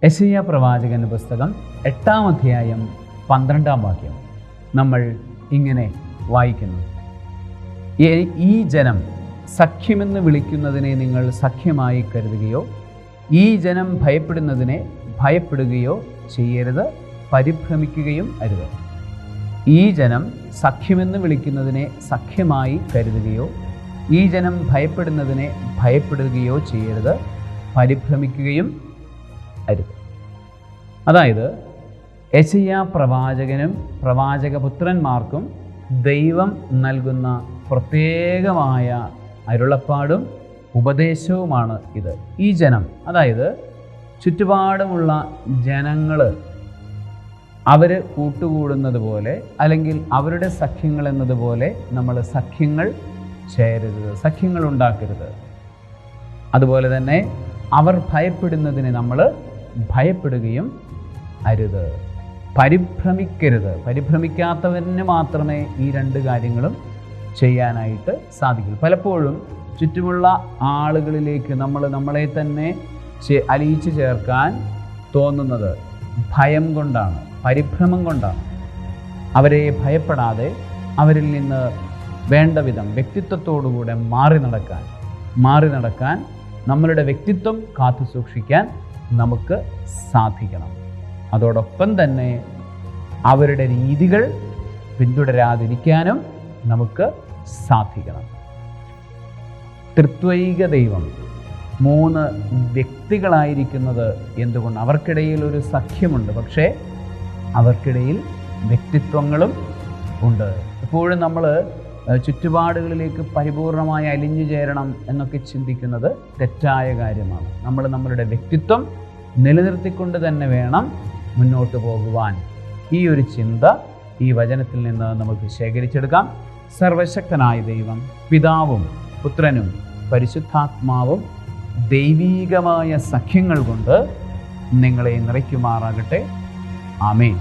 യെശയ്യാ പ്രവാചകന്റെ പുസ്തകം 8-ാം അധ്യായം 12-ാം വാക്യം നമ്മൾ ഇങ്ങനെ വായിക്കുന്നു. ഈ ജനം സഖ്യമെന്ന് വിളിക്കുന്നതിനെ നിങ്ങൾ സഖ്യമായി കരുതുകയോ ഈ ജനം ഭയപ്പെടുന്നതിനെ ഭയപ്പെടുകയോ ചെയ്യരുത്, പരിഭ്രമിക്കുകയും അരുത്. ഈ ജനം സഖ്യമെന്ന് വിളിക്കുന്നതിനെ സഖ്യമായി കരുതുകയോ ഈ ജനം ഭയപ്പെടുന്നതിനെ ഭയപ്പെടുകയോ ചെയ്യരുത്, പരിഭ്രമിക്കുകയും അരുത്. അതായത് യെശയ്യാ പ്രവാചകനും പ്രവാചകപുത്രന്മാർക്കും ദൈവം നൽകുന്ന പ്രത്യേകമായ അരുളപ്പാടും ഉപദേശവുമാണ് ഇത്. ഈ ജനം, അതായത് ചുറ്റുപാടുമുള്ള ജനങ്ങൾ അവർ കൂട്ടുകൂടുന്നത് പോലെ അല്ലെങ്കിൽ അവരുടെ സഖ്യങ്ങൾ എന്നതുപോലെ നമ്മൾ സഖ്യങ്ങൾ ചേരരുത്, സഖ്യങ്ങൾ ഉണ്ടാക്കരുത്. അതുപോലെ തന്നെ അവർ ഭയപ്പെടുന്നതിന് നമ്മൾ ഭയപ്പെടുകയും അരുത്, പരിഭ്രമിക്കരുത്. പരിഭ്രമിക്കാത്തവന് മാത്രമേ ഈ രണ്ട് കാര്യങ്ങളും ചെയ്യാനായിട്ട് സാധിക്കൂ. പലപ്പോഴും ചുറ്റുമുള്ള ആളുകളിലേക്ക് നമ്മളെ തന്നെ അലിയിച്ചു ചേർക്കാൻ തോന്നുന്നത് ഭയം കൊണ്ടാണ്, പരിഭ്രമം കൊണ്ടാണ്. അവരെ ഭയപ്പെടാതെ അവരിൽ നിന്ന് വേണ്ട വിധം വ്യക്തിത്വത്തോടുകൂടെ മാറി നടക്കാൻ നമ്മളുടെ വ്യക്തിത്വം കാത്തു സൂക്ഷിക്കാൻ നമുക്ക് സാധിക്കണം. അതോടൊപ്പം തന്നെ അവരുടെ രീതികൾ പിന്തുടരാതിരിക്കാനും നമുക്ക് സാധിക്കണം. ത്രിത്വൈക ദൈവം 3 വ്യക്തികളായിരിക്കുന്നത് എന്തുകൊണ്ട്? അവർക്കിടയിൽ ഒരു സഖ്യമുണ്ട്, പക്ഷേ അവർക്കിടയിൽ വ്യക്തിത്വങ്ങളും ഉണ്ട്. എപ്പോഴും നമ്മൾ ചുറ്റുപാടുകളിലേക്ക് പരിപൂർണമായി അലിഞ്ഞു ചേരണം എന്നൊക്കെ ചിന്തിക്കുന്നത് തെറ്റായ കാര്യമാണ്. നമ്മൾ നമ്മളുടെ വ്യക്തിത്വം നിലനിർത്തിക്കൊണ്ട് തന്നെ വേണം മുന്നോട്ട് പോകുവാൻ. ഈ ഒരു ചിന്ത ഈ വചനത്തിൽ നിന്ന് നമുക്ക് ശേഖരിച്ചെടുക്കാം. സർവശക്തനായ ദൈവം, പിതാവും പുത്രനും പരിശുദ്ധാത്മാവും ദൈവീകമായ സഖ്യങ്ങൾ കൊണ്ട് നിങ്ങളെ നിറയ്ക്കുമാറാകട്ടെ. ആമേൻ.